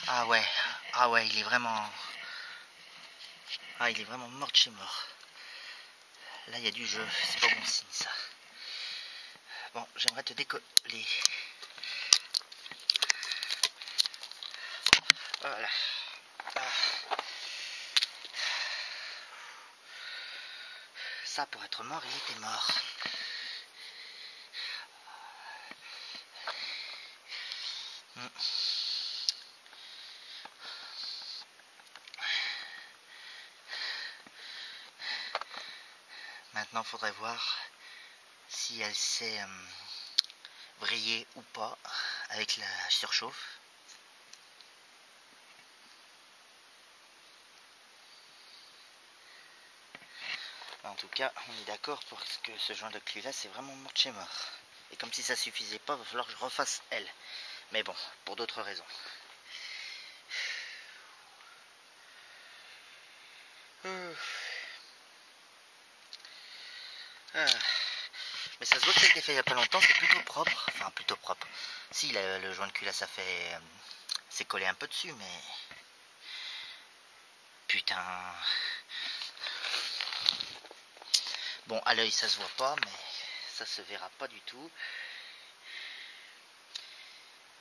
Ah ouais, il est vraiment... Ah, il est vraiment mort de chez mort. Là, il y a du jeu, c'est pas bon signe, ça. Bon, j'aimerais te décoller. Voilà. Ah. Ça, pour être mort, il était mort. Maintenant, il faudrait voir si elle s'est vrillée ou pas avec la surchauffe. En tout cas, on est d'accord pour que ce joint de culasse c'est vraiment mort de chez mort. Et comme si ça suffisait pas, il va falloir que je refasse elle. Mais bon, pour d'autres raisons. Mais ça se voit que ça a été fait il y a pas longtemps, c'est plutôt propre. Enfin, plutôt propre. Si, le joint de culasse, ça fait... c'est collé un peu dessus, mais... Putain... Bon, à l'œil, ça se voit pas, mais ça se verra pas du tout.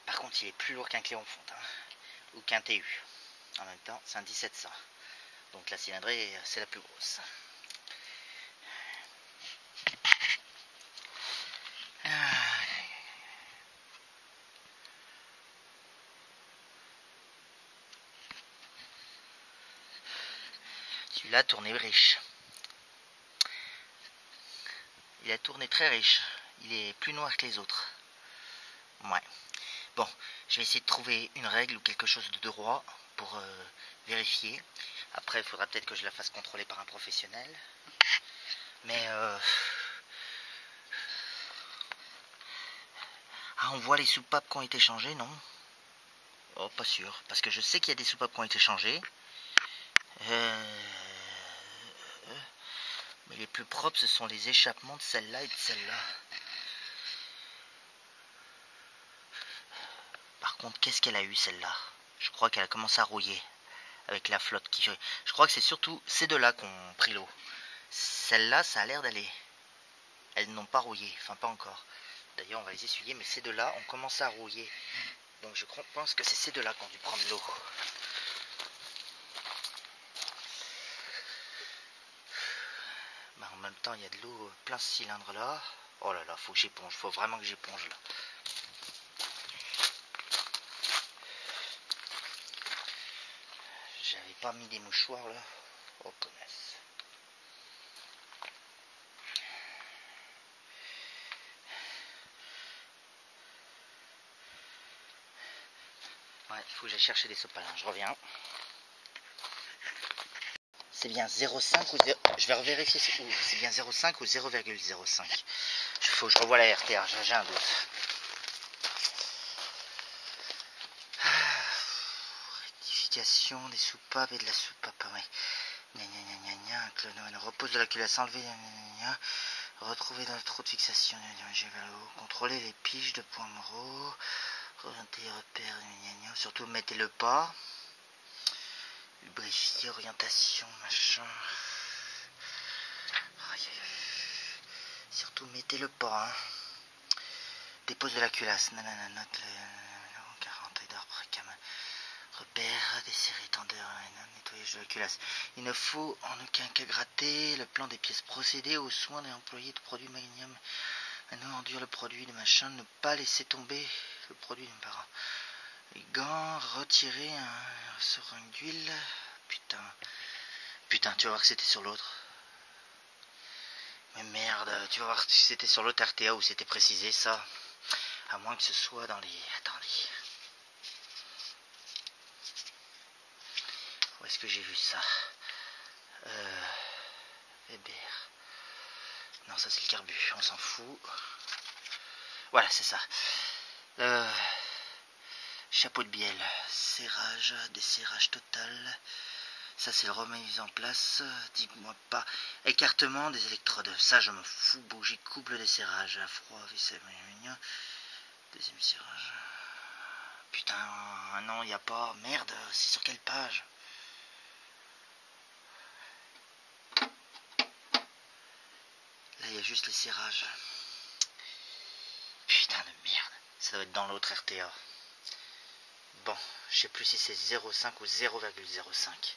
Par contre, il est plus lourd qu'un Cléon fonte, hein, ou qu'un TU. En même temps, c'est un 1700. Donc la cylindrée, c'est la plus grosse. Celui-là, tourné riche. Il a tourné très riche. Il est plus noir que les autres. Ouais. Bon, je vais essayer de trouver une règle ou quelque chose de droit pour vérifier. Après, il faudra peut-être que je la fasse contrôler par un professionnel. Mais ah, on voit les soupapes qui ont été changées, non? Oh, pas sûr. Parce que je sais qu'il y a des soupapes qui ont été changées. Mais les plus propres, ce sont les échappements de celle-là et de celle-là. Par contre, qu'est-ce qu'elle a eu, celle-là? Je crois qu'elle a commencé à rouiller. Avec la flotte qui... Je crois que c'est surtout ces deux-là qui ont pris l'eau. Celle-là, ça a l'air d'aller. Elles n'ont pas rouillé. Enfin, pas encore. D'ailleurs, on va les essuyer. Mais ces deux-là ont commencé à rouiller. Donc, je pense que c'est ces deux-là qui ont dû prendre l'eau. En même temps, il y a de l'eau plein ce cylindre là. Oh là là, faut que j'éponge, faut vraiment que j'éponge là. J'avais pas mis des mouchoirs là. Oh connasse. Ouais, il faut que j'aille chercher des sopalins, je reviens. C'est bien 0,5 ou 0... Je vais revérifier c'est bien 0,5 ou 0,05. Il faut que je revoie la RTA, j'ai un doute. Rectification des soupapes et de la soupape, ouais. Le repose de la culasse enlevé, retrouver dans le trou de fixation, contrôler les piges de points moraux, orienter les repères, surtout mettez-le pas. Lubrifier, orientation, machin. Surtout mettez-le pas. Hein. Dépose de la culasse. Note 40 d'arbre. Repère, desserrer, tendeur, nettoyage de la culasse. Il ne faut en aucun cas gratter le plan des pièces. Procéder aux soins des employés de produits magnésium. Endure le produit de machin. Ne pas laisser tomber le produit d'une part. Les gants, retirer un seringue d'huile. Putain, tu vas voir que c'était sur l'autre. Mais merde, tu vas voir si c'était sur l'autre RTA où c'était précisé ça. À moins que ce soit dans les... Attendez. Où est-ce que j'ai vu ça? Weber. Non, ça c'est le carbu, on s'en fout. Voilà, c'est ça. Chapeau de bielle. Serrage, desserrage total. Ça c'est le remise en place. Dis-moi pas. Écartement des électrodes. Ça je me fous. Bougie couple des serrages. À froid, deuxième serrage. Putain, non, il n'y a pas. Merde, c'est sur quelle page? Là, il y a juste les serrages. Putain de merde. Ça doit être dans l'autre RTA. Bon, je sais plus si c'est 0,5 ou 0,05.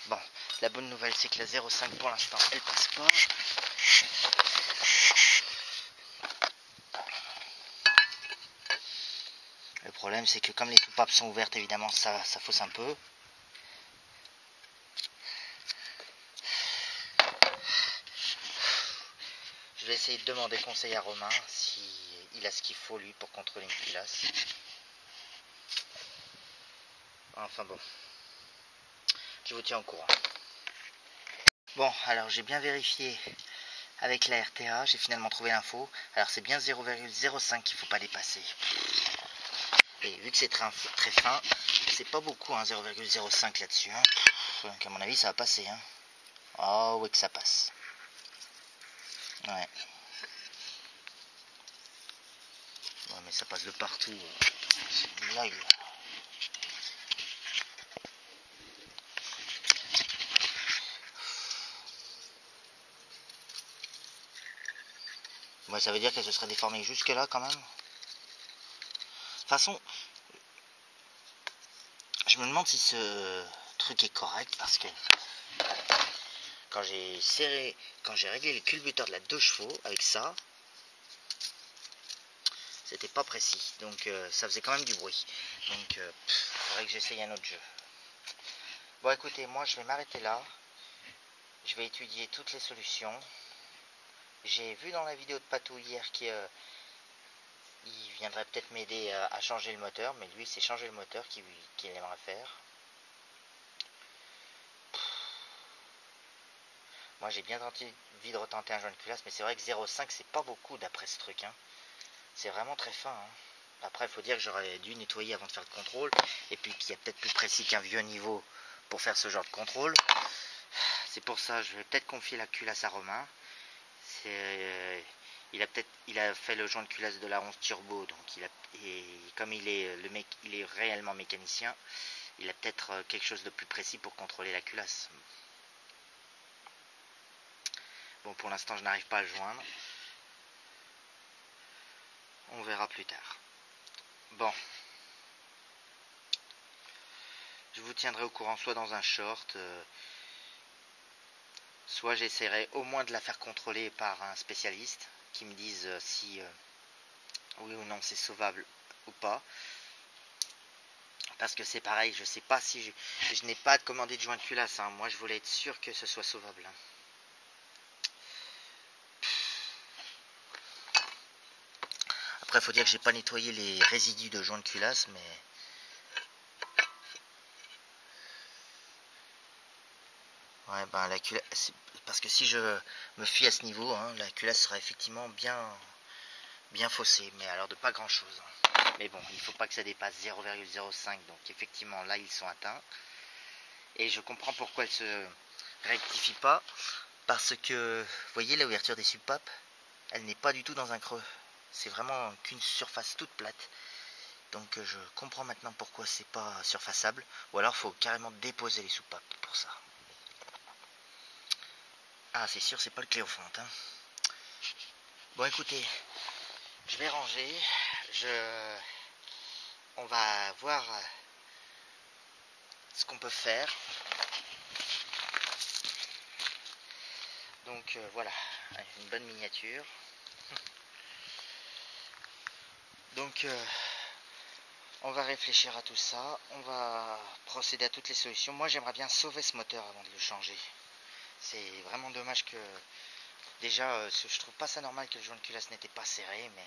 Bon, la bonne nouvelle, c'est que la 0,5 pour l'instant, elle passe pas. Le problème, c'est que comme les soupapes sont ouvertes, évidemment, ça fausse un peu. Je vais essayer de demander conseil à Romain s'il a ce qu'il faut, lui, pour contrôler une culasse. Enfin bon, je vous tiens au courant. Bon, alors j'ai bien vérifié avec la RTA, j'ai finalement trouvé l'info. Alors c'est bien 0,05 qu'il ne faut pas dépasser. Et vu que c'est très fin, c'est pas beaucoup, hein, 0,05 là-dessus. Hein. Donc à mon avis, ça va passer. Hein. Oh oui que ça passe. Ouais. Ouais, mais ça passe de partout. C'est une blague. Ouais, ça veut dire qu'elle se serait déformée jusque là quand même. De toute façon, je me demande si ce truc est correct parce que quand j'ai réglé les culbuteurs de la 2 chevaux avec ça, c'était pas précis. Donc ça faisait quand même du bruit. Donc il faudrait que j'essaye un autre jeu. Bon écoutez, moi je vais m'arrêter là. Je vais étudier toutes les solutions. J'ai vu dans la vidéo de Patou hier qu'il viendrait peut-être m'aider à changer le moteur, mais lui c'est changer le moteur qu'il aimerait faire. Moi j'ai bien envie de retenter un joint de culasse, mais c'est vrai que 0,5 c'est pas beaucoup d'après ce truc. Hein. C'est vraiment très fin. Hein. Après, il faut dire que j'aurais dû nettoyer avant de faire le contrôle. Et puis qu'il y a peut-être plus précis qu'un vieux niveau pour faire ce genre de contrôle. C'est pour ça, je vais peut-être confier la culasse à Romain. Il a fait le joint de culasse de la 11 Turbo, donc comme il est réellement mécanicien, il a peut-être quelque chose de plus précis pour contrôler la culasse. Bon, pour l'instant, je n'arrive pas à le joindre. On verra plus tard. Bon. Je vous tiendrai au courant soit dans un short, soit j'essaierai au moins de la faire contrôler par un spécialiste qui me dise si oui ou non c'est sauvable ou pas. Parce que c'est pareil, je sais pas si je n'ai pas commandé de joint de culasse. Hein. Moi, je voulais être sûr que ce soit sauvable. Hein. Après, il faut dire que j'ai pas nettoyé les résidus de joint de culasse, mais ouais, ben la culasse, parce que si je me fie à ce niveau, hein, la culasse sera effectivement bien faussée, mais alors de pas grand chose. Hein. Mais bon, il faut pas que ça dépasse 0,05, donc effectivement là ils sont atteints. Et je comprends pourquoi elle se rectifie pas, parce que, vous voyez l'ouverture des soupapes, elle n'est pas du tout dans un creux. C'est vraiment qu'une surface toute plate. Donc je comprends maintenant pourquoi c'est pas surfaçable. Ou alors il faut carrément déposer les soupapes pour ça. Ah, c'est sûr, c'est pas le Cléofonte. Hein. Bon, écoutez, je vais ranger. On va voir ce qu'on peut faire. Donc voilà, une bonne miniature. Donc on va réfléchir à tout ça. On va procéder à toutes les solutions. Moi, j'aimerais bien sauver ce moteur avant de le changer. C'est vraiment dommage que... Déjà, je trouve pas ça normal que le joint de culasse n'était pas serré, mais...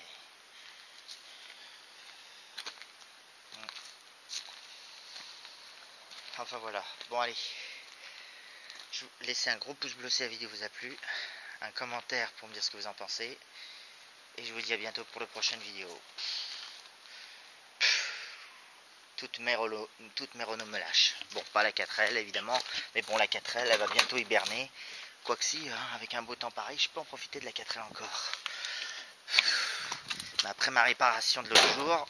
Enfin voilà. Bon, allez. Je vous laisse un gros pouce bleu si la vidéo vous a plu. Un commentaire pour me dire ce que vous en pensez. Et je vous dis à bientôt pour la prochaine vidéo. Toutes mes Renault me lâchent. Bon, pas la 4L évidemment, mais bon, la 4L elle va bientôt hiberner. Quoique si, hein, avec un beau temps pareil, je peux en profiter de la 4L encore. Mais après ma réparation de l'autre jour,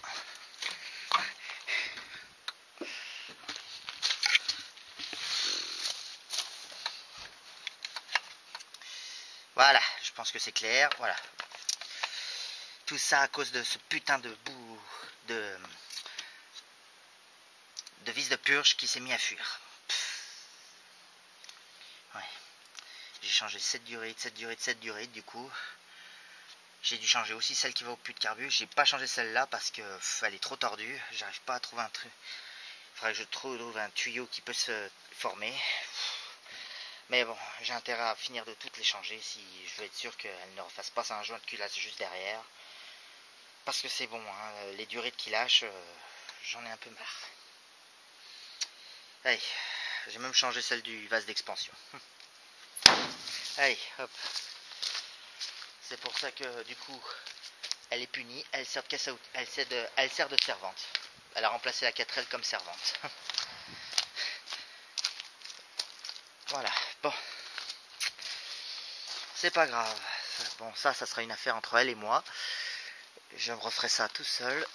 voilà, je pense que c'est clair, voilà. Tout ça à cause de ce putain de bout de vis de purge qui s'est mis à fuir. Ouais. J'ai changé 7 durites, 7 durites, 7 durites du coup. J'ai dû changer aussi celle qui va au puits de carbu. J'ai pas changé celle-là parce que elle est trop tordue. J'arrive pas à trouver un truc. Il faudrait que je trouve un tuyau qui peut se former. Mais bon, j'ai intérêt à finir de toutes les changer si je veux être sûr qu'elle ne refasse pas un joint de culasse juste derrière. Parce que c'est bon, hein, les durites qui lâchent, j'en ai un peu marre. Allez, j'ai même changé celle du vase d'expansion. Allez, hop. C'est pour ça que du coup, elle est punie, elle sert de servante. Elle a remplacé la 4L comme servante. Voilà, bon. C'est pas grave. Bon, ça sera une affaire entre elle et moi. Je me referai ça tout seul.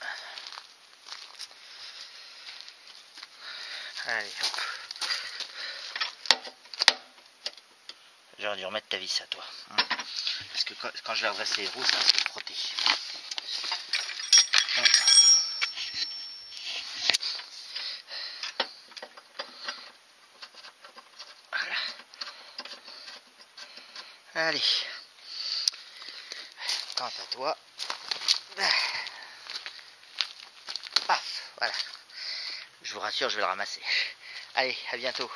Allez, hop. J'aurais dû remettre ta vis à toi. Hein. Parce que quand je vais redresser les roues, ça va se frotter. Voilà. Allez. Quant à toi. Paf, voilà. Je vous rassure, je vais le ramasser. Allez, à bientôt.